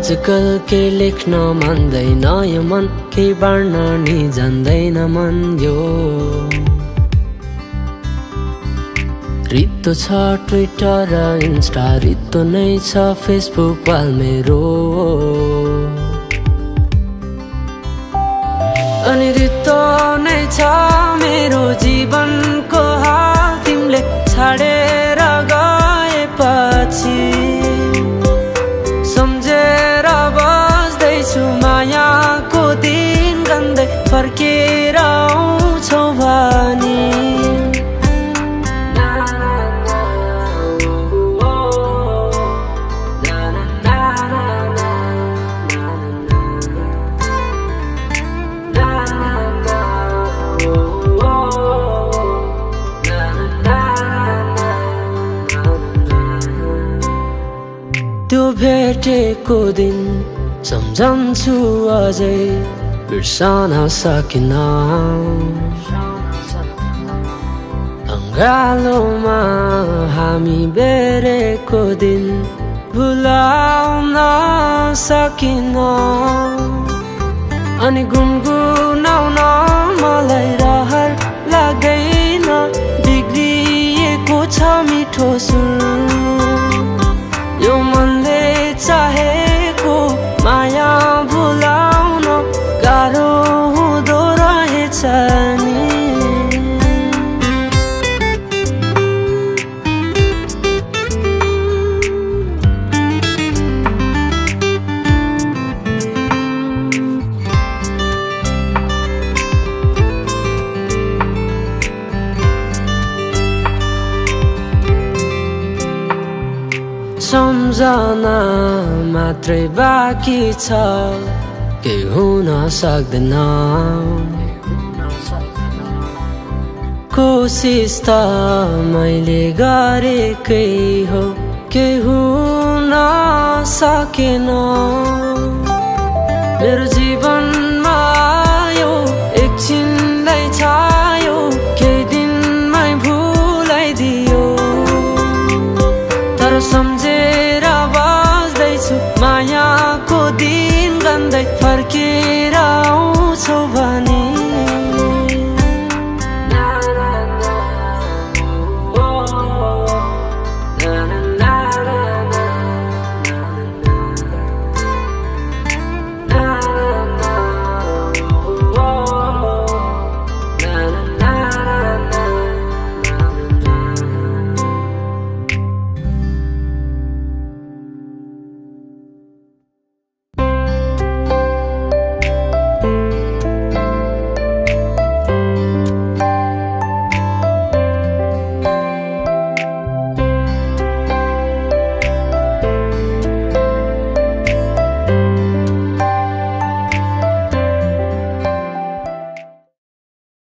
आजकल के लेख्न मान्दैन यो मन, केही बाँड्न नि जान्दैन मन यो। रित्तो छ ट्विटर र इन्स्टा, रित्तो नै छ फेसबुक वाल मेरो। अनि रित्तो नै छ मेरो जीवनको हाल, तिमीले छाडेर गएपछि। सम्झेर बस्दैछु मायाको दिन, गन्दै फर्केर आउँछौ भनी। त्यो भेटेको दिन सम्झन्छु अझै, बिर्सन सकिन। अङ्गालोमा हामी बेरेको दिन भुलाउन सकिन। अनि गुनगुनाउन मलाई रहर लाग्दैन, बिग्रिएको छ मिठो सुर। यो मनले चाहेको माया भुलाउन गाह्रो हुँदो रहेछ नि। सम्झना मात्रै बाँकी छ, केही हुन सक्दैन। कोसिस त मैले गरेकै हो, केही हुन सकेन। मेरो